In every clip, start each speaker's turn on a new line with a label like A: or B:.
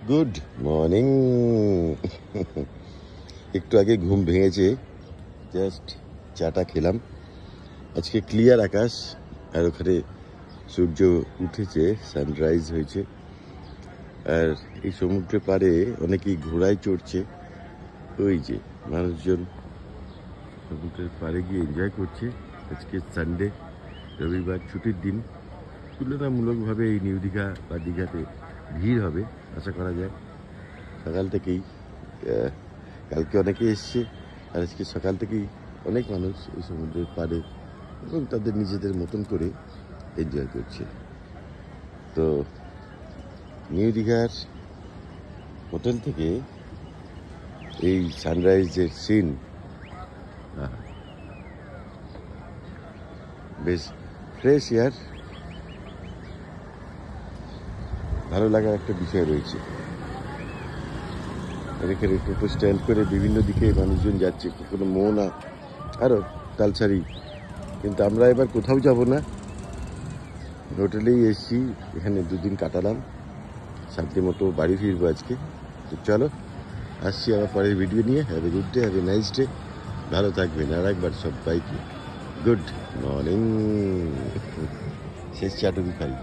A: Good morning. একটু আগে ঘুম ভেঙেছে, জাস্ট চাটা খেলাম। আজকে ক্লিয়ার আকাশ, আর ওখানে সূর্য উঠেছে, সানরাইজ হয়েছে। আর এই সমুদ্রের পাড়ে অনেকেই ঘোড়ায় চড়ছে। ওই যে মানুষজন সমুদ্রের পাড়ে গিয়ে এনজয় করছে। আজকে সানডে, রবিবার, ছুটির দিন। তুলনামূলকভাবে এই নিউ দীঘা বা দীঘাতে ভিড় হবে আশা করা যায়। সকাল থেকেই কালকে অনেকে এসছে, আর আজকে সকাল থেকেই অনেক মানুষ এই সমুদ্রের পাড়ে এবং তাদের নিজেদের মতন করে এনজয় করছে। তো নিউ দীঘার হোটেল থেকে এই সানরাইজের সিন বেশ ফ্রেশ এয়ার, ভালো লাগার একটা বিষয় রয়েছে। এখানে টোটো স্ট্যান্ড করে বিভিন্ন দিকে মানুষজন যাচ্ছে, কোনো মোহনা আরও তালসারি। কিন্তু আমরা এবার কোথাও যাব না, হোটেলেই এসছি। এখানে দুদিন কাটালাম, শান্তি মতো বাড়ি ফিরবো আজকে। তো চলো, আসছি আবার পরের ভিডিও নিয়ে। Have a good day, have a nice day. ভালো থাকবেন। আর একবার সবাইকে গুড মর্নিং। শেষ চাটুকু খাই।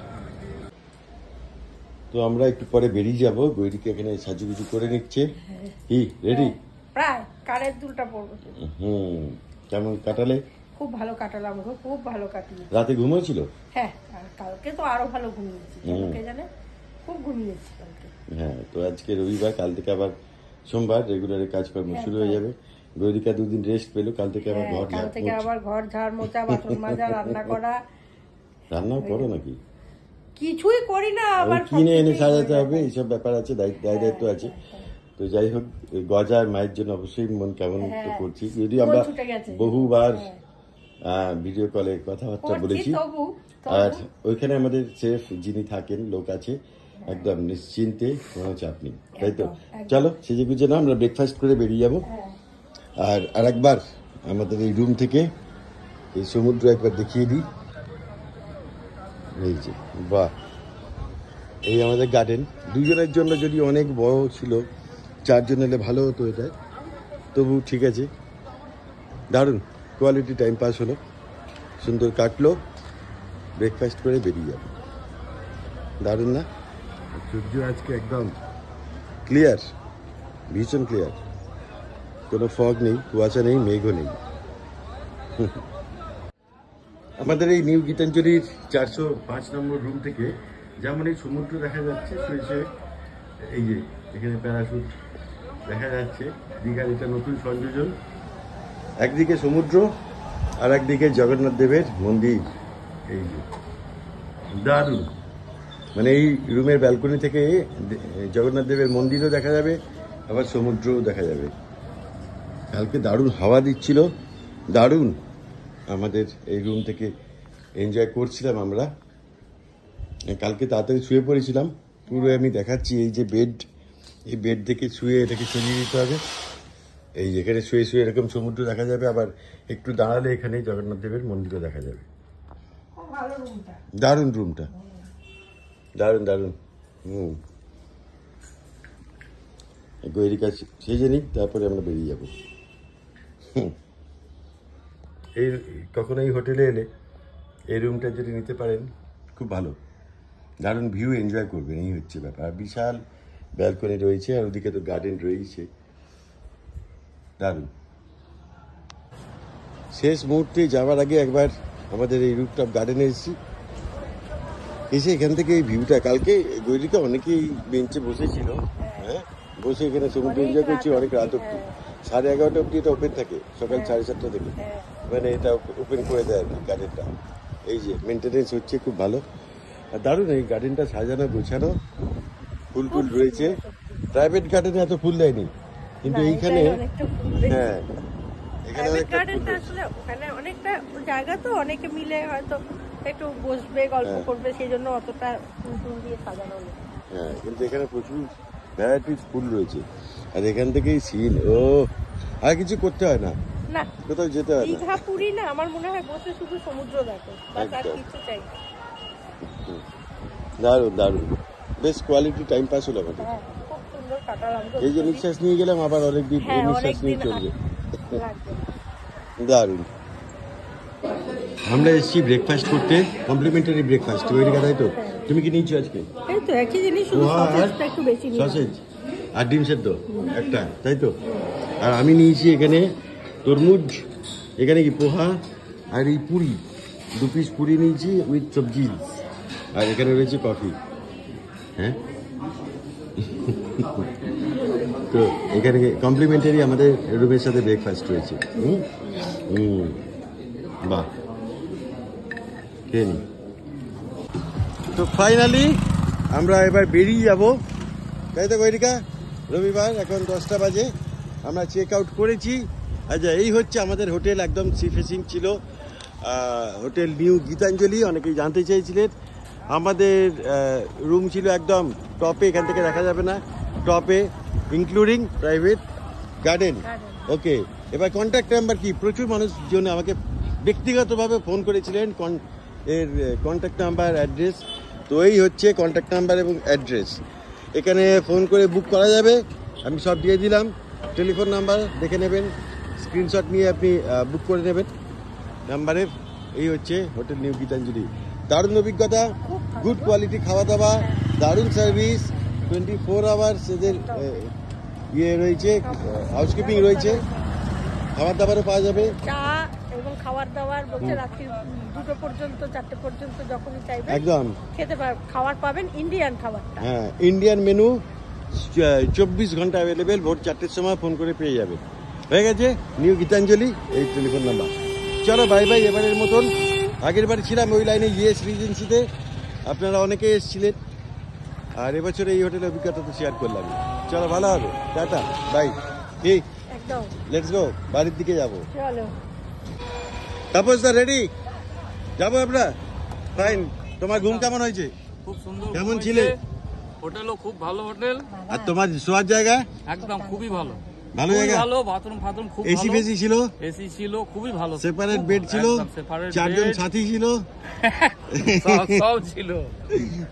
A: তো আমরা একটু পরে বেরিয়ে যাব। গৈরিকে এখানে সাজুগুজু করে নিচ্ছে। কি রেডি?
B: প্রায় কানের দুলটা পড়বো।
A: কেমন কাটালে?
B: খুব ভালো কাটালাম গো, খুব ভালো কাটিয়ে।
A: রাতে ঘুমিয়েছিল?
B: হ্যাঁ, আর কালকে তো আরো ভালো ঘুমিয়েছি। কে জানে, খুব ঘুমিয়েছি কালকে।
A: হ্যাঁ, তো আজকে রবিবার, কাল থেকে আবার সোমবার রেগুলারে কাজকর্ম শুরু হয়ে যাবে। গৈরিকা দুদিন রেস্ট পেলো, কাল থেকে আবার
B: ঘর ঝাড় মোছা, বাসন মাজা, রান্না করা।
A: রান্নাও করো নাকি?
B: কিছুই করি না, আবার
A: কিনে এনে সাজাতে হবে, এইসব ব্যাপার আছে, দায়িত্ব আছে। তো যাই হোক, গজার মায়ের জন্য অবশ্যই মন কেমন তো করছি। যদি আমরা বহুবার ভিডিও কলে কথাবার্তা বলেছি। আর ওইখানে আমাদের সেফ যিনি থাকেন, লোক আছে, একদম নিশ্চিন্তে, কোনো চাপ নেই, তাই তো? চলো সেজে গুজে না, আমরা ব্রেকফাস্ট করে বেরিয়ে যাবো। আর আরেকবার আমাদের এই রুম থেকে এই সমুদ্র একবার দেখিয়ে দিই। এই যে বাহ, এই আমাদের গার্ডেন। দুজনের জন্য যদি অনেক বড় ছিল, চারজন এলে ভালো হতো এটা, তবু ঠিক আছে। দারুণ কোয়ালিটি টাইম পাস হলো, সুন্দর কাটলো। ব্রেকফাস্ট করে বেরিয়ে যাবো। দারুণ না? সূর্য আজকে একদম ক্লিয়ার, ভীষণ ক্লিয়ার। কোনো ফগ নেই, কুয়াশা নেই, মেঘও নেই। আমাদের এই নিউ গীতাঞ্জলির 405 নম্বর রুম থেকে যেমন এই সমুদ্র দেখা যাচ্ছে, শুয়েছে এই যে এখানে প্যারাশুট দেখা যাচ্ছে। দীঘার এটা নতুন সংযোজন, একদিকে সমুদ্র আর একদিকে জগন্নাথ দেবের মন্দির। এই যে দারুণ, মানে এই রুমের ব্যালকনি থেকে জগন্নাথ দেবের মন্দিরও দেখা যাবে, আবার সমুদ্রও দেখা যাবে। কালকে দারুণ হাওয়া দিচ্ছিল, দারুণ। আমাদের এই রুম থেকে এনজয় করছিলাম আমরা। কালকে তাড়াতাড়ি শুয়ে পড়েছিলাম। পুরো আমি দেখাচ্ছি, এই যে বেড, এই বেড থেকে শুয়ে এটাকে সরিয়ে দিতে হবে। এই যেখানে শুয়ে শুয়ে এরকম সমুদ্র দেখা যাবে, আবার একটু দাঁড়ালে এখানে জগন্নাথ দেবের মন্দিরও দেখা যাবে। দারুণ রুমটা, দারুণ দারুণ। গৈরিকা সেজে নিই, তারপরে আমরা বেরিয়ে যাবো। এই কখনো এই হোটেলে এলে এই রুমটা যদি নিতে পারেন, খুব ভালো, দারুণ ভিউ এনজয় করবেন। এই হচ্ছে ব্যাপার। বিশাল ব্যালকনি রয়েছে, আর ওদিকে তো গার্ডেন রয়েছে, দারুণ। শেষ মুহূর্তে যাওয়ার আগে একবার আমাদের এই রুফটপ গার্ডেনে এসে এখান থেকে এই ভিউটা, কালকে গৈরিকা অনেকেই বেঞ্চে বসেছিল, হ্যাঁ, বসে এখানে সমুদ্র এনজয় করছি অনেক রাত অব্দি। 11:30 অব্দি এটা ওপেন থাকে, সকাল 7:30 থেকে। মানে এটা ওপেন করে দেয় আর কি গার্ডেনটা। এই যে মেনটেনেন্স হচ্ছে, খুব ভালো। আর দারুণ এই গার্ডেনটা সাজানো গোছানো, ফুল টুল রয়েছে। প্রাইভেট গার্ডেনে এত ফুল দেয়নি, কিন্তু এইখানে হ্যাঁ, এখানে
B: ওখানে অনেকটা জায়গা, তো অনেকে মিলে হয়তো একটু বসবে, গল্প করবে, সেই জন্য অতটা ফুল দিয়ে সাজানো নেই।
A: হ্যাঁ, কিন্তু এখানে প্রচুর ভ্যারাইটিস ফুল রয়েছে। আর এখান থেকেই সিন, ও আর কিছু করতে হয় না,
B: না
A: কোথাও যেতে হয় না।
B: দীঘা পুরী না, আমার মনে হয় বসে শুধু সমুদ্র দেখো, আর কিছু চাই।
A: দারুণ দারুণ, বেশ কোয়ালিটি টাইম পাস হলো আমাদের।
B: সুন্দর কাটালাম।
A: এই যে নিঃশ্বাস নিয়ে গেলাম, আবার অনেকদিন এই
B: হ্যাঁ,
A: নিঃশ্বাস নিয়ে
B: অনেকদিন
A: চলবে।
B: লাগবে।
A: দারুণ। আমরা এসেছি ব্রেকফাস্ট করতে, কমপ্লিমেন্টারি ব্রেকফাস্ট। ওই দিকে তাই তো? তুমি কি নিচ্ছ আজকে?
B: এই তো একই জিনিস, শুধু
A: পোহা আর
B: সসেজটা একটু বেশি নিলাম।
A: সসেজ আর ডিম সেদ্ধ একটা, তাই তো? আর আমি নিয়েছি এখানে তরমুজ, এখানে কি পোহা আর এই পুরি, 2 পিস পুরি নিয়েছি উইথ সবজি, আর এখানে রয়েছে কফি। হ্যাঁ, তো এখানে কমপ্লিমেন্টারি আমাদের রুমের সাথে ব্রেকফাস্ট রয়েছে। বাহ, খেয়ে নি। তো ফাইনালি আমরা এবার বেরিয়ে যাব, তাই তো গৈরিকা? রবিবার, এখন 10টা বাজে, আমরা চেক আউট করেছি। আচ্ছা, এই হচ্ছে আমাদের হোটেল, একদম সি ফেসিং ছিল, হোটেল নিউ গীতাঞ্জলি। অনেকেই জানতে চেয়েছিলেন। আমাদের রুম ছিল একদম টপে, এখান থেকে দেখা যাবে না, টপে, ইনক্লুডিং প্রাইভেট গার্ডেন। ওকে, এবার কন্ট্যাক্ট নাম্বার কি? প্রচুর মানুষজন আমাকে ব্যক্তিগতভাবে ফোন করেছিলেন এর কন্ট্যাক্ট নাম্বার, অ্যাড্রেস। তো এই হচ্ছে কন্ট্যাক্ট নাম্বার এবং অ্যাড্রেস, এখানে ফোন করে বুক করা যাবে। আমি সব দিয়ে দিলাম, টেলিফোন নাম্বার দেখে নেবেন, স্ক্রিনশট নিয়ে আপনি বুক করে নেবেন নাম্বারের। এই হচ্ছে হোটেল নিউ গীতাঞ্জলি। দারুণ অভিজ্ঞতা, গুড কোয়ালিটি খাওয়া দাওয়া, দারুণ সার্ভিস, 24 আওয়ার্স এদের ইয়ে রয়েছে, হাউসকিপিং রয়েছে, খাবার দাবারও পাওয়া যাবে,
B: চা এবং খাবার দাবার বলছে রাত্রি 2টো পর্যন্ত, 4টে পর্যন্ত যখনই চাইবেন
A: একদম
B: খেতে খাবার পাবেন, ইন্ডিয়ান খাবারটা।
A: হ্যাঁ, ইন্ডিয়ান মেনু 24 ঘন্টা অ্যাভেলেবেল, ভোর 4টের সময় ফোন করে পেয়ে যাবেন। হয়ে গেছে নিউ গীতাঞ্জলি, এই টেলিফোন নাম্বার। চলো বাই বাই এবারের মতন। আগের বার ছিলাম ওই লাইনে ইয়েস রিজেন্সিতে, আপনারা অনেকে এসেছিলেন, আর এবছর এই হোটেলের অভিজ্ঞতা তো শেয়ার করলাম। চলো, ভালো হবে, টাটা, বাই। ঠিক,
B: একদম,
A: লেটস গো, বাড়ির দিকে যাবো।
B: চলো।
A: তাপস দা রেডি, যাবো আমরা? ফাইন। তোমার ঘুম কেমন হয়েছে?
C: খুব সুন্দর।
A: কেমন ছিলে?
C: হোটেলও খুব ভালো হোটেল,
A: আর তোমার শোয়ার জায়গা?
C: একদম খুবই ভালো,
A: ভালো
C: খুবই
A: জায়গা?
C: ভালো, বাথরুম ফাথরুম খুব
A: এসি
C: ভালো,
A: ফেসি ছিল,
C: এসি ছিল, খুবই ভালো,
A: সেপারেট
C: খুব
A: বেড
C: ভালো,
A: ছিল,
C: একদম separate
A: 4জন
C: bed,
A: সাথী ছিল।
C: সব ছিল।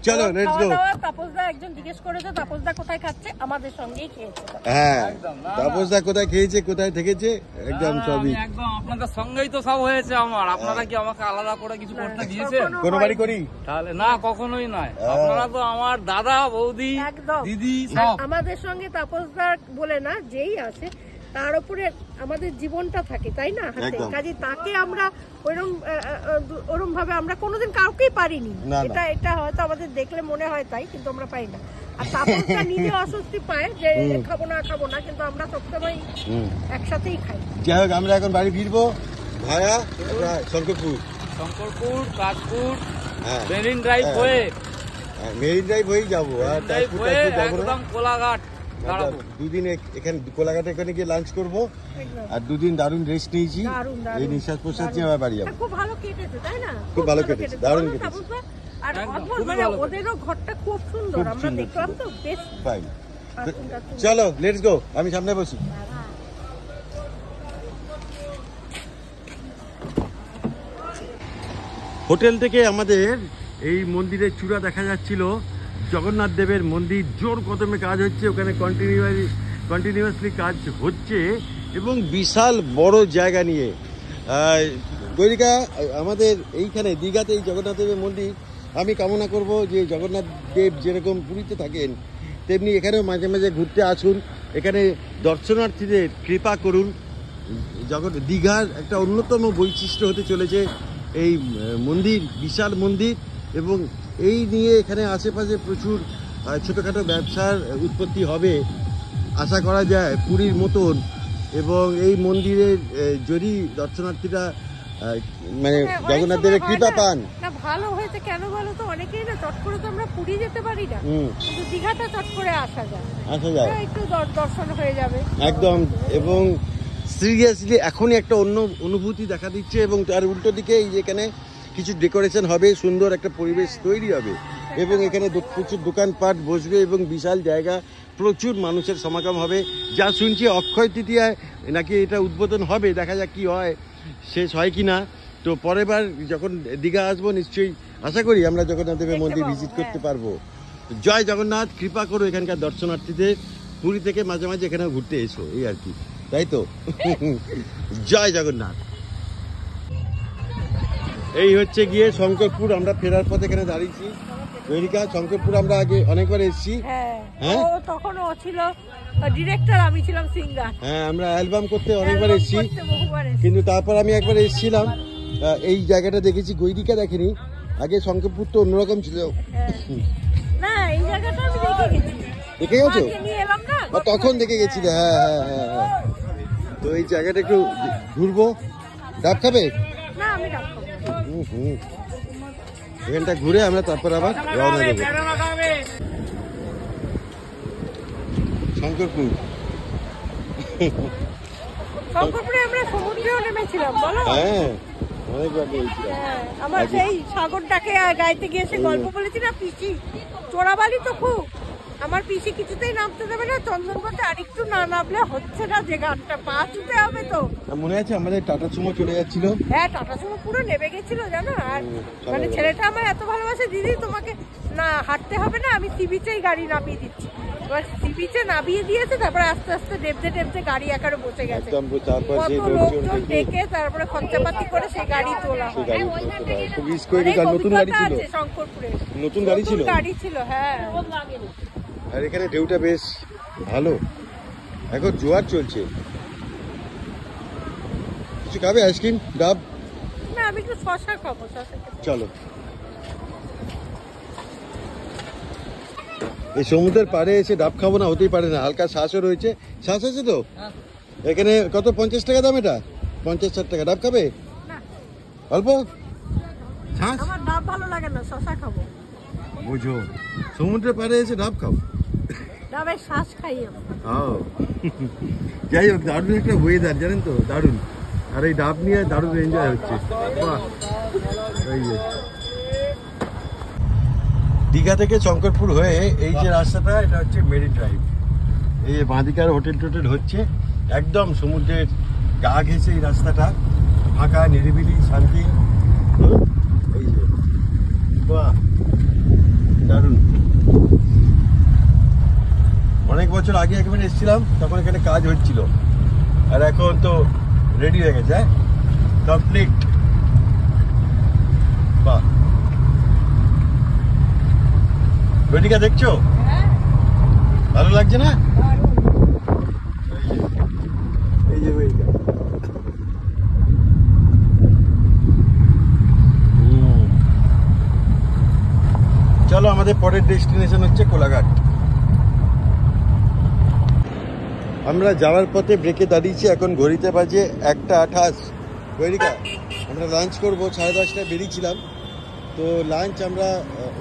A: চলো লেটস গো।
B: তাপসদা একজন জিজ্ঞেস করেছে তাপসদা কোথায় খাচ্ছে, আমাদের সঙ্গেই খেয়েছে।
A: হ্যাঁ,
C: একদম, না,
A: তাপস দা কোথায় খেয়েছে, কোথায় থেকেছে, একদম
C: না,
A: সবই।
C: আমি একদম আপনাদের সঙ্গেই তো সব হয়েছে আমার। আপনারা কি আমাকে আলাদা করে কিছু করতে দিয়েছেন?
B: কখনো
A: কোনো বাড়ি করি?
C: তাহলে না, কখনোই নয়। আপনারা তো আমার দাদা, বৌদি,
B: একদম।
C: দিদি
B: আর
C: সব।
B: আমাদের সঙ্গে তাপসদা বলে না, যেই আছে তার উপরে আমাদের জীবনটা থাকে, তাই না? হাতে
A: একদম।
B: কাজে তাকে আমরা ওরম ভাবে আমরা কোনোদিন কাউকেই পারিনি।
A: না, না।
B: এটা হয়তো আমাদের দেখলে মনে হয় তাই, কিন্তু আমরা পাই না। আর তাপসদা নিজে অস্বস্তি পায় যে খাবো না, কিন্তু আমরা সবসময় একসাথেই খাই।
A: যাই হোক, আমরা এখন বাড়ি ফিরবো ভায়া শঙ্করপুর,
C: কাশপুর,
A: হ্যাঁ,
C: মেরিন ড্রাইভ হয়ে,
A: মেরিন ড্রাইভ হয়েই যাবো, আর
C: ড্রাইভ হয়ে একদম কোলাঘাট দাঁড়াবো।
A: 2 দিন এখানে কোলাঘাটে এখানে গিয়ে লাঞ্চ করবো,
B: একদম।
A: আর 2 দিন দারুণ রেস্ট নিয়েছি,
B: দারুণ,
A: এই নিঃশ্বাস প্রশ্বাস নিয়ে আবার বাড়ি যাবো।
B: খুব ভালো কেটেছে, তাই না?
A: খুব ভালো কেটেছে, দারুণ
B: বলো
A: কেটেছে।
B: তাপসদা। আর
C: একদম,
B: অদ্ভুত,
C: খুবই
B: মানে
C: ভালো
B: ওদেরও ঘরটা খুব সুন্দর,
A: খুব
B: আমরা
A: সুন্দর
B: দেখলাম
A: ছিল।
B: তো, বেশ
A: ফাইন।
B: বাথরুম টাথরুম।
A: চলো লেটস গো, আমি সামনে বসি। হোটেল থেকে আমাদের এই মন্দিরের চূড়া দেখা যাচ্ছিল, জগন্নাথ দেবের মন্দির, জোর কদমে কাজ হচ্ছে ওখানে, কন্টিনিউয়াসলি কাজ হচ্ছে, এবং বিশাল বড় জায়গা নিয়ে। গৈরিকা, আমাদের এইখানে দীঘাতে এই জগন্নাথ দেবের মন্দির, আমি কামনা করব যে জগন্নাথ দেব যেরকম পুরীতে থাকেন তেমনি এখানেও মাঝে মাঝে ঘুরতে আসুন, এখানে দর্শনার্থীদের কৃপা করুন। দীঘার একটা অন্যতম বৈশিষ্ট্য হতে চলেছে এই মন্দির, বিশাল মন্দির, এবং এই নিয়ে এখানে আশেপাশে প্রচুর ছোটোখাটো ব্যবসার উৎপত্তি হবে আশা করা যায় পুরীর মতন। এবং এই মন্দিরের যদি দর্শনার্থীরা মানে জগন্নাথ দেবের কৃপা পান,
B: না ভালো হয়েছে। কেন বলো তো, অনেকেই না চট করে তো আমরা পুরী যেতে পারি না, কিন্তু দীঘাটা চট করে আসা যায়, একটু দর্শন হয়ে যাবে
A: একদম। এবং সিরিয়াসলি এখনই একটা অন্য অনুভূতি দেখা দিচ্ছে, এবং তার উল্টো দিকে এই এখানে কিছু ডেকোরেশন হবে, সুন্দর একটা পরিবেশ তৈরি হবে, এবং এখানে প্রচুর দোকানপাট বসবে, এবং বিশাল জায়গা, প্রচুর মানুষের সমাগম হবে। যা শুনছি অক্ষয় তৃতীয়ায় নাকি এটা উদ্বোধন হবে, দেখা যাক কি হয়, শেষ হয় কি না। তো পরের বার যখন দীঘা আসবো নিশ্চয়ই আশা করি আমরা জগন্নাথ দেবের মন্দির ভিজিট করতে পারবো। জয় জগন্নাথ, কৃপা করো এখানকার দর্শনার্থীদের, পুরী থেকে মাঝে মাঝে এখানে ঘুরতে এসো, এই আর কি, তাই তো? জয় জগন্নাথ। এই হচ্ছে গিয়ে শঙ্করপুর। আমরা ফেরার পথে এখানে দাঁড়িয়েছি। কৈরিকা, শঙ্করপুর আমরা আগে অনেকবার এসেছি।
B: হ্যাঁ, ও তখন ও ছিল ডিরেক্টর, আমি ছিলাম সিঙ্গার।
A: হ্যাঁ, আমরা অ্যালবাম করতে অনেকবার এসেছি, কিন্তু তারপর আমি একবার এসেছিলাম, এই জায়গাটা দেখেছি। গৈরিকা দেখেনি। আগে শঙ্করপুর তো অন্যরকম ছিল।
B: না, এই জায়গাটা আমি দেখে গেছি।
A: দেখে গেছো? তখন দেখে গেছিলে? হ্যাঁ হ্যাঁ হ্যাঁ হ্যাঁ। তো এই জায়গাটা একটু ঘুরবো। ডাব খাবে?
B: না, আমি ডাব খাবো।
A: এখানটা ঘুরে আমরা তারপর আবার রওনা দেবো শঙ্করপুর।
B: শঙ্করপুরে আমরা সমুদ্রেও নেমেছিলাম, বলো?
A: হ্যাঁ, অনেকবার গিয়েছিলাম।
B: আমার সেই সাগরটাকে গাইতে গিয়ে সে গল্প বলেছি না, পিসি চোরাবালি তো খুব। আমার পিসি কিছুতেই নামতে দেবে না, চন্দন বলতে আর একটু না নামলে হচ্ছে না, যে গানটা পা ছুতে হবে। তো
A: মনে আছে আমাদের টাটা সুমো চলে যাচ্ছিল?
B: হ্যাঁ, টাটা সুমো পুরো নেমে গেছিল, জানো? আর মানে ছেলেটা আমার এত ভালোবাসে, দিদি তোমাকে না হাঁটতে হবে না, আমি সি বিচেই গাড়ি নামিয়ে দিচ্ছি। এবার সি বিচে নামিয়ে দিয়েছে, তারপরে আস্তে আস্তে ডেবতে গাড়ি একারে বসে গেছে। কত লোকজন ডেকে তারপরে খরচাপাতি করে সেই গাড়ি তোলা হয়। নতুন গাড়ি ছিল শঙ্করপুরে,
A: নতুন গাড়ি
B: ছিল। হ্যাঁ,
A: আর এখানে ঢেউটা বেশ ভালো, এখন জোয়ার চলছে। কিছু খাবে? আইসক্রিম, ডাব?
B: না, আমি একটু শশা খাবো।
A: চলো। এই সমুদ্রের পাড়ে এসে ডাব খাবো না, হতেই পারে না। হালকা শ্বাসও রয়েছে। শ্বাস আছে তো এখানে? কত? 50 টাকা দাম এটা? 50-60 টাকা। ডাব খাবে? অল্প শ্বাস?
B: আমার ডাব ভালো লাগে না, শশা খাবো।
A: বুঝো, সমুদ্রের পাড়ে এসে ডাব খাও?
B: ডাবের শ্বাস খাই আমি।
A: যাই হোক, দারুণ একটা ওয়েদার, জানেন তো, দারুণ। আর এই ডাব নিয়ে দারুণ এনজয় হচ্ছে। বাহ, এই যে দীঘা থেকে শঙ্করপুর হয়ে এই যে রাস্তাটা, এটা হচ্ছে মেরিন ড্রাইভ। এই যে বাঁদিকার হোটেল টোটেল হচ্ছে, একদম সমুদ্রের গা ঘেঁষে এই রাস্তাটা, ফাঁকা, নিরিবিলি, শান্তি। এই যে বাহ, দারুণ। অনেক বছর আগে একবার এসেছিলাম, তখন এখানে কাজ হচ্ছিল, আর এখন তো রেডি হয়ে গেছে, কমপ্লিট। বাহ, বৈদিকা দেখছো? ভালো লাগছে না? এই যে বৈদিকা। চলো, আমাদের পরের ডেস্টিনেশন হচ্ছে কোলাঘাট। আমরা যাওয়ার পথে ব্রেকে দাঁড়িয়েছি, এখন ঘড়িতে বাজে 1:28। বৈদিকা, আমরা লাঞ্চ করবো, 10:30টায় বেরিয়েছিলাম। তো লাঞ্চ আমরা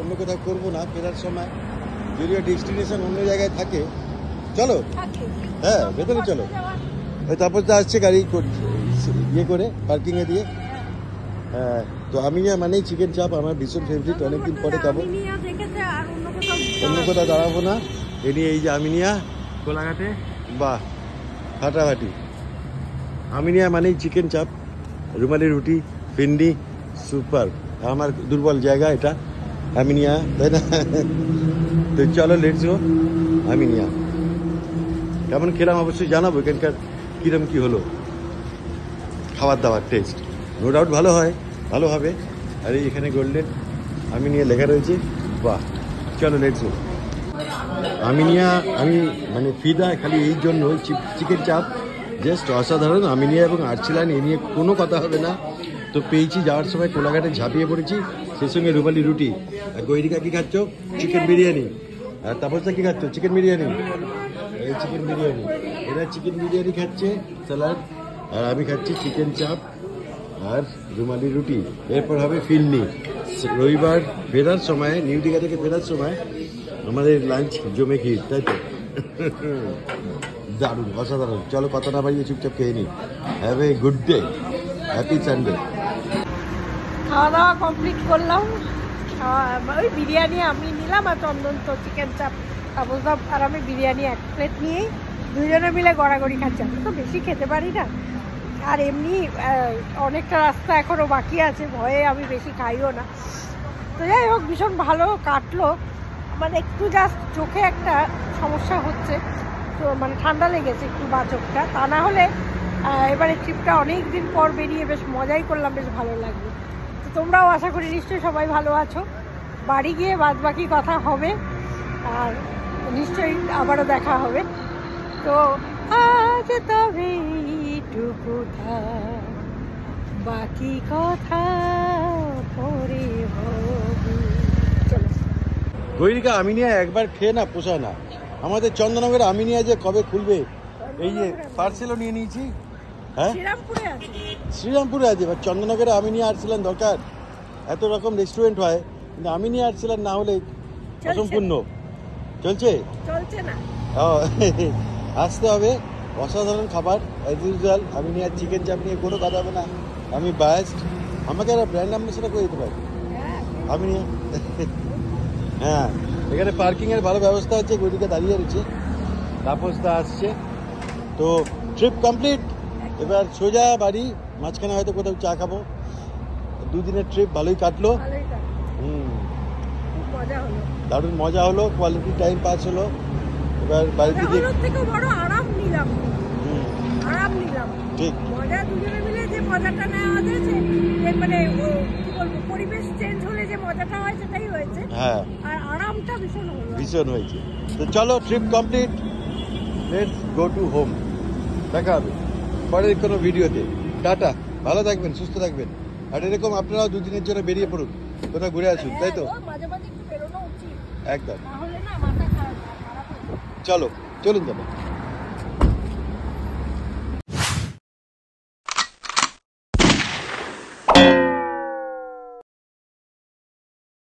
A: অন্য কোথাও করবো না ফেরার সময়, যদিও ডেস্টিনেশন অন্য জায়গায় থাকে। চলো, হ্যাঁ, ভেতরে চলো। তারপর তো আসছে গাড়ি ইয়ে করে পার্কিংয়ে দিয়ে। হ্যাঁ, তো আমিনিয়া মানেই চিকেন চাপ আমার ভীষণ ফেভারিট, অনেকদিন পরে খাবো। অন্য কোথাও দাঁড়াবো না। এ নিয়ে এই যে আমিনিয়া কোলাঘাটে, বাহ, ফাটাফাটি। আমিনিয়া মানেই চিকেন চাপ, রুমালি রুটি, ফিন্ডি, সুপার। আমার দুর্বল জায়গা এটা আমিনিয়া, তাই না? তো চলো, লেটস গো আমিনিয়া। কেমন খেলাম অবশ্যই জানাবো, এখানকার কিরম কি হলো খাবার দাবার টেস্ট। নো ডাউট ভালো হয়, ভালো হবে। আর এই এখানে গোল্ডেন আমিনিয়া লেখা রয়েছে, বাহ। চলো, লেটস গো আমিনিয়া। আমি মানে ফিদা খালি এই জন্য, চিকেন চাপ জাস্ট অসাধারণ। আমিনিয়া এবং আর্চিলান এ নিয়ে কোনো কথা হবে না। তো পেয়েছি, যাওয়ার সময় কোলাঘাটে ঝাঁপিয়ে পড়েছি, সেই সঙ্গে রুমালি রুটি। আর গৈরিকা কি খাচ্ছ? চিকেন বিরিয়ানি। আর তাপসটা কি খাচ্ছ? চিকেন বিরিয়ানি। এই চিকেন বিরিয়ানি, এরা চিকেন বিরিয়ানি খাচ্ছে, স্যালাড। আর আমি খাচ্ছি চিকেন চাপ আর রুমালি রুটি। এরপর হবে ফিরনি। রবিবার ফেরার সময়, নিউ দীঘা থেকে ফেরার সময় আমাদের লাঞ্চ জমে খেয়ে, তাই তো? দারুণ, অসাধারণ। চলো, কথা না বাড়িয়ে চুপচাপ খেয়ে নিই। Have a good day, happy Sunday.
B: খাওয়া দাওয়া কমপ্লিট করলাম। ওই বিরিয়ানি আমি নিলাম, আর চন্দন তো চিকেন চাপ, তাপসদা আর আমি বিরিয়ানি 1 প্লেট নিয়েই দুজনে মিলে গড়াগড়ি খাচ্ছি। আমি তো বেশি খেতে পারি না, আর এমনি অনেকটা রাস্তা এখনও বাকি আছে, ভয়ে আমি বেশি খাইও না। তো যাই হোক, ভীষণ ভালো কাটলো। মানে একটু জাস্ট চোখে একটা সমস্যা হচ্ছে, তো মানে ঠান্ডা লেগেছে একটু বাচকটা, তা না হলে এবারে ট্রিপটা অনেক দিন পর বেরিয়ে বেশ মজাই করলাম, বেশ ভালো লাগলো। তো তোমরাও আশা করি নিশ্চয়ই সবাই ভালো আছো। বাড়ি গিয়ে বাদবাকি কথা হবে, আর নিশ্চয়ই আবারও দেখা হবে। তো আজ তবে এইটুকু থাক, বাকি কথা পরে হবে। চলো।
A: গৈরিকা আমিনিয়া একবার খেয়ে না পোষায় না। আমাদের চন্দননগরের আমিনিয়া যে কবে খুলবে, এই যে পার্সেলও নিয়ে নিয়েছি। হ্যাঁ,
B: শ্রীরামপুরে আছে,
A: শ্রীরামপুরে আছে, এবার চন্দননগরে আমিনিয়া আর্টসেলান দরকার। এত রকম রেস্টুরেন্ট হয়, কিন্তু আমিনিয়া আর্টসেলান না হলে অসম্পূর্ণ। চলছে
B: চলছে না।
A: ও, আসতে হবে। অসাধারণ খাবার অ্যাজ ইউজুয়াল। আমিনিয়া চিকেন চাপ নিয়ে কোনো কথা হবে না, আমি বায়াসড। আমাকে একটা ব্র্যান্ড অ্যাম্বাসেডার করে দিতে পারি আমিনিয়া। হ্যাঁ, এখানে পার্কিংয়ের ভালো ব্যবস্থা আছে, গৈরিকা দাঁড়িয়ে রয়েছে, তাপসদা আসছে। তো ট্রিপ কমপ্লিট, এবার সোজা বাড়ি। মাঝখানে হয়তো কোথাও চা খাবো। দুদিনের ট্রিপ ভালোই কাটলো।
B: ভালোই কাটলো, খুব মজা হলো,
A: দারুণ মজা হলো, কোয়ালিটি টাইম পাস হলো। এবার বাড়ির দিকে
B: মজাগুলোর থেকেও বড় আরাম নিলাম,
A: হুম,
B: আরাম নিলাম।
A: ঠিক
B: মজা দুজনে মিলে যে মজাটা নেওয়া হয়েছে, যে মানে কি বলবো, পরিবেশ চেঞ্জ হলে যে মজাটা হয় সেটাই হয়েছে,
A: হ্যাঁ,
B: আর আরামটা ভীষণ হলো।
A: ভীষণ হয়েছে। তো চলো, trip complete, let's go to home. দেখা হবে পরের কোনো ভিডিওতে। টাটা, ভালো থাকবেন, সুস্থ থাকবেন। আর এরকম আপনারাও দুদিনের জন্য বেরিয়ে পড়ুন, কোথাও ঘুরে আসুন, তাই তো?
B: হ্যাঁ, মাঝে মাঝে একটু বেরোনো উচিত,
A: একদম।
B: তাহলে না মাথা খারাপ হয়ে যায়।
A: চলো, চলুন তবে।